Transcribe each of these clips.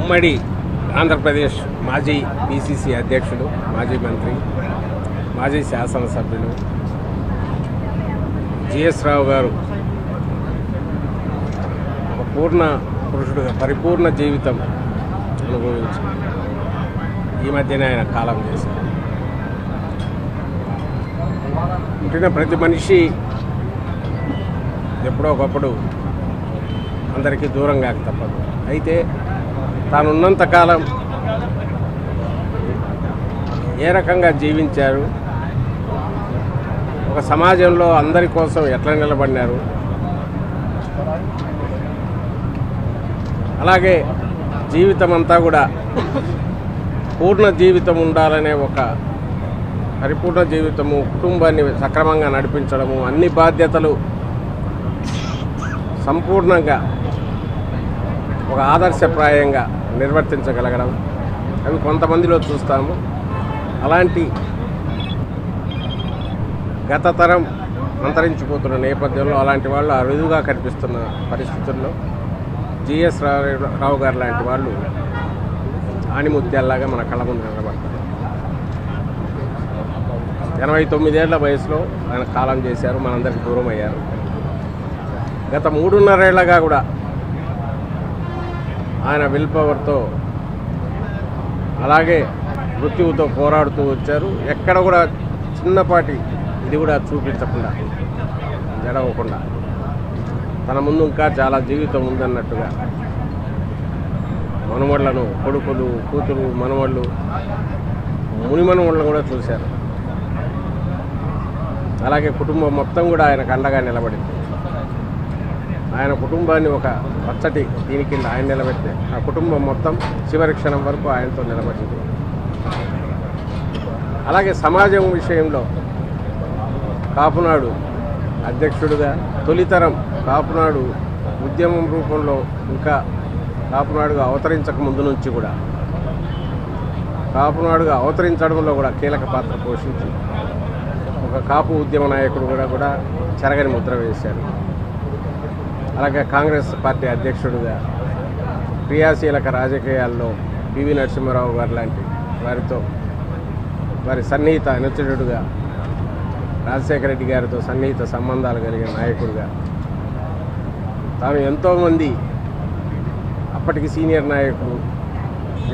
ఉమ్మడి ఆంధ్రప్రదేశ్ మాజీ పిసిసి అధ్యక్షులు, మాజీ మంత్రి, మాజీ శాసనసభ్యులు జిఎస్ రావు గారు ఒక పూర్ణ పురుషుడుగా పరిపూర్ణ జీవితం అనుభవించి ఈ మధ్యనే ఆయన కాలం చేశారు. పుట్టిన ప్రతి మనిషి ఎప్పుడో ఒకప్పుడు అందరికీ దూరంగా తప్పదు. అయితే తానున్నంతకాలం ఏ రకంగా జీవించారు, ఒక సమాజంలో అందరి కోసం ఎట్లా నిలబడినారు, అలాగే జీవితం అంతా కూడా పూర్ణ జీవితం ఉండాలనే ఒక పరిపూర్ణ జీవితము, కుటుంబాన్ని సక్రమంగా నడిపించడము, అన్ని బాధ్యతలు సంపూర్ణంగా ఒక ఆదర్శప్రాయంగా నిర్వర్తించగలగడం, అవి కొంతమందిలో చూస్తాము. అలాంటి గత తరం అంతరించిపోతున్న నేపథ్యంలో అలాంటి వాళ్ళు అరుదుగా కనిపిస్తున్న పరిస్థితుల్లో జిఎస్ రావు గారు లాంటి వాళ్ళు ఆణిముత్యాల్లాగా మన కళ్ళ ముందు నిలబడతారు. 89 ఏళ్ల వయసులో ఆయన కాలం చేశారు, మనందరికీ దూరం అయ్యారు. గత 3.5 ఏళ్లగా కూడా ఆయన విల్ పవర్తో అలాగే మృత్యువుతో పోరాడుతూ వచ్చారు. ఎక్కడ కూడా చిన్నపాటి ఇది కూడా చూపించకుండా, జడవకుండా తన ముందు ఇంకా చాలా జీవితం ఉందన్నట్టుగా మనవళ్లను, కొడుకులు, కూతురు, మనవళ్ళు, ముని మనవళ్ళను కూడా చూశారు. అలాగే కుటుంబం మొత్తం కూడా ఆయనకు అండగా నిలబడింది. ఆయన కుటుంబాన్ని ఒక పచ్చటి దీని కింద ఆయన నిలబెడితే ఆ కుటుంబం మొత్తం చివరి క్షణం వరకు ఆయనతో నిలబడింది. అలాగే సమాజం విషయంలో కాపునాడు అధ్యక్షుడిగా తొలితరం కాపునాడు ఉద్యమం రూపంలో ఇంకా కాపునాడుగా అవతరించక ముందు నుంచి కూడా కాపునాడుగా అవతరించడంలో కూడా కీలక పాత్ర పోషించి ఒక కాపు ఉద్యమ నాయకుడు కూడా చెరగని ముద్ర వేశారు. అలాగే కాంగ్రెస్ పార్టీ అధ్యక్షుడిగా క్రియాశీలక రాజకీయాల్లో పివి నరసింహారావు గారు లాంటి వారితో వారి సన్నిహిత అనుచరుడుగా, రాజశేఖర రెడ్డి గారితో సన్నిహిత సంబంధాలు కలిగిన నాయకుడిగా తాను ఎంతోమంది అప్పటికి సీనియర్ నాయకులు,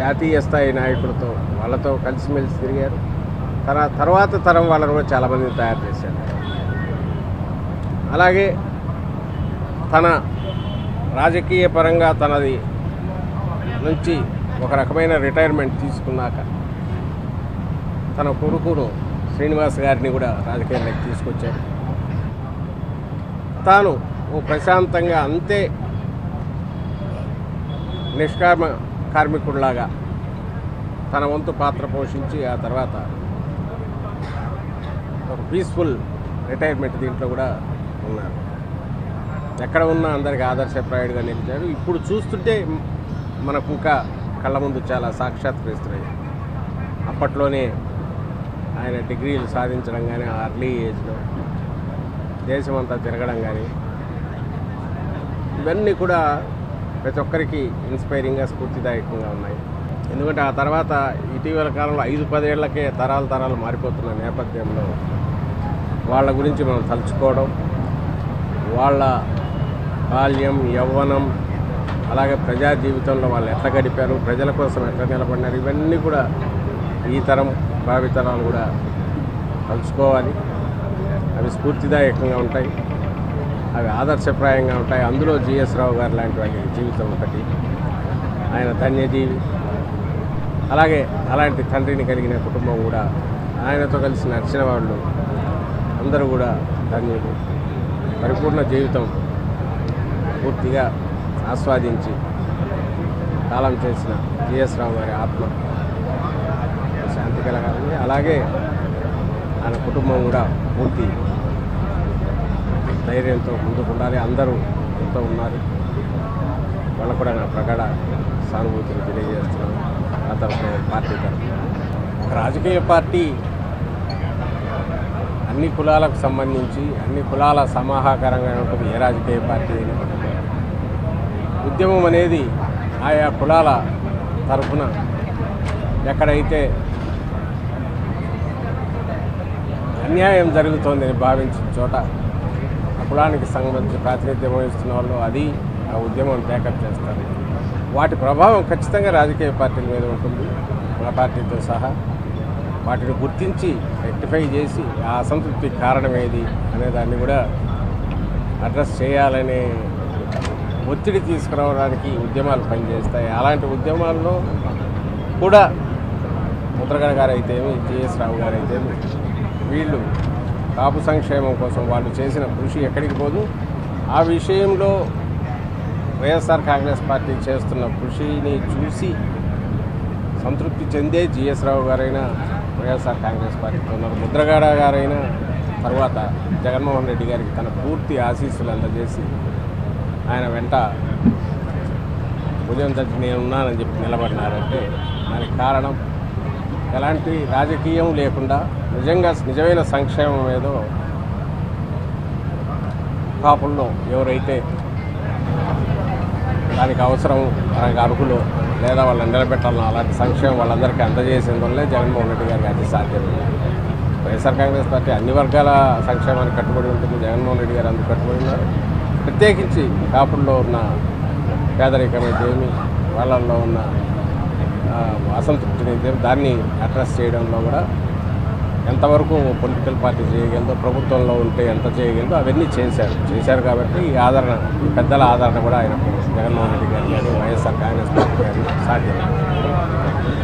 జాతీయ స్థాయి నాయకులతో వాళ్ళతో కలిసిమెలిసి తిరిగారు. తర్వాత తరం వాళ్ళను కూడా చాలామందిని తయారు చేశారు. అలాగే తన రాజకీయ పరంగా తనది నుంచి ఒక రకమైన రిటైర్మెంట్ తీసుకున్నాక తన కొడుకును శ్రీనివాస్ గారిని కూడా రాజకీయాల్లోకి తీసుకొచ్చారు. తాను ఓ ప్రశాంతంగా అంతే నిష్కామ కార్మికుడిలాగా తన వంతు పాత్ర పోషించి ఆ తర్వాత ఒక పీస్ఫుల్ రిటైర్మెంట్ దీంట్లో కూడా ఉన్నారు. ఎక్కడ ఉన్నా అందరికీ ఆదర్శప్రాయుడిగా నిలిచారు. ఇప్పుడు చూస్తుంటే మనకు ఇంకా కళ్ళ ముందు చాలా సాక్షాత్కరిస్తున్నాయి. అప్పట్లోనే ఆయన డిగ్రీలు సాధించడం కానీ, అర్లీ ఏజ్లో దేశమంతా తిరగడం కానీ, ఇవన్నీ కూడా ప్రతి ఒక్కరికి ఇన్స్పైరింగ్గా, స్ఫూర్తిదాయకంగా ఉన్నాయి. ఎందుకంటే ఆ తర్వాత ఇటీవల కాలంలో 5-10 ఏళ్లకే తరాలు మారిపోతున్న నేపథ్యంలో వాళ్ళ గురించి మనం తలుచుకోవడం, వాళ్ళ బాల్యం, యవ్వనం, అలాగే ప్రజా జీవితంలో వాళ్ళు ఎట్లా గడిపారు, ప్రజల కోసం ఎట్లా నిలబడినారు, ఇవన్నీ కూడా ఈ తరం భావితరాలు కూడా తలుచుకోవాలి. అవి స్ఫూర్తిదాయకంగా ఉంటాయి, అవి ఆదర్శప్రాయంగా ఉంటాయి. అందులో జిఎస్ రావు గారు లాంటి వాళ్ళ జీవితం ఒకటి. ఆయన ధన్యజీవి. అలాగే అలాంటి తండ్రిని కలిగిన కుటుంబం కూడా, ఆయనతో కలిసి నడిచిన వాళ్ళు అందరూ కూడా ధన్యులు. పరిపూర్ణ జీవితం పూర్తిగా ఆస్వాదించి కాలం చేసిన జిఎస్ రావు గారి ఆత్మ శాంతి కలగాలని, అలాగే ఆయన కుటుంబం కూడా పూర్తి ధైర్యంతో ముందుకు ఉండాలి. అందరూ ఎంతో ఉన్నారు, వాళ్ళకు కూడా నా ప్రగాఢ సానుభూతిని తెలియజేస్తున్నాను. ఆ తరఫున పార్టీ తరఫున ఒక రాజకీయ పార్టీ అన్ని కులాలకు సంబంధించి అన్ని కులాల సమాహాకారంగా ఉంటుంది. ఏ రాజకీయ పార్టీ అయినా ఉద్యమం అనేది ఆయా కులాల తరఫున ఎక్కడైతే అన్యాయం జరుగుతోందని భావించిన చోట ఆ కులానికి సంబంధించి ప్రాతినిధ్యం వహిస్తున్న వాళ్ళు అది ఆ ఉద్యమం టేకప్ చేస్తారు. వాటి ప్రభావం ఖచ్చితంగా రాజకీయ పార్టీల మీద ఉంటుంది. మా పార్టీతో సహా వాటిని గుర్తించి రెక్టిఫై చేసి ఆ అసంతృప్తి కారణం ఏది అనే దాన్ని కూడా అడ్రస్ చేయాలనే ఒత్తిడి తీసుకురావడానికి ఉద్యమాలు పనిచేస్తాయి. అలాంటి ఉద్యమాల్లో కూడా ముద్రగడ గారు అయితేమి, జిఎస్ రావు గారు అయితేమి వీళ్ళు కాపు సంక్షేమం కోసం వాళ్ళు చేసిన కృషి ఎక్కడికి పోదు. ఆ విషయంలో వైఎస్ఆర్ కాంగ్రెస్ పార్టీ చేస్తున్న కృషిని చూసి సంతృప్తి చెందే జిఎస్ రావు గారైనా వైఎస్ఆర్ కాంగ్రెస్ పార్టీతో ఉన్నారు. ముద్రగడ గారైనా తర్వాత జగన్మోహన్ రెడ్డి గారికి తన పూర్తి ఆశీస్సులు అందజేసి ఆయన వెంట ఉదయం తగ్గి నేనున్నానని చెప్పి నిలబడినారంటే దానికి కారణం ఎలాంటి రాజకీయం లేకుండా నిజమైన సంక్షేమం ఏదో కాపుల్లో ఎవరైతే దానికి అవసరం, దానికి అర్హులు లేదా వాళ్ళని నిలబెట్టాలనో అలాంటి సంక్షేమం వాళ్ళందరికీ అందజేసిన వల్లే జగన్మోహన్ రెడ్డి గారికి అది సాధ్యం. వైఎస్ఆర్ కాంగ్రెస్ పార్టీ అన్ని వర్గాల సంక్షేమానికి కట్టుబడి ఉంటుంది. జగన్మోహన్ రెడ్డి గారు అందుకు కట్టుబడి ఉన్నారు. ప్రత్యేకించి కాపుల్లో ఉన్న పేదరికం ఏమి, వాళ్ళల్లో ఉన్న అసంతృప్తిని దాన్ని అడ్రస్ చేయడంలో కూడా ఎంతవరకు పొలిటికల్ పార్టీ చేయగలదో, ప్రభుత్వంలో ఉంటే ఎంత చేయగలదో అవన్నీ చేశారు కాబట్టి ఈ ఆదరణ, ఈ పెద్దల ఆదరణ కూడా ఆయనకు జగన్మోహన్ రెడ్డి గారు కానీ వైఎస్ఆర్ కాంగ్రెస్ పార్టీ గారు సాధ్యం.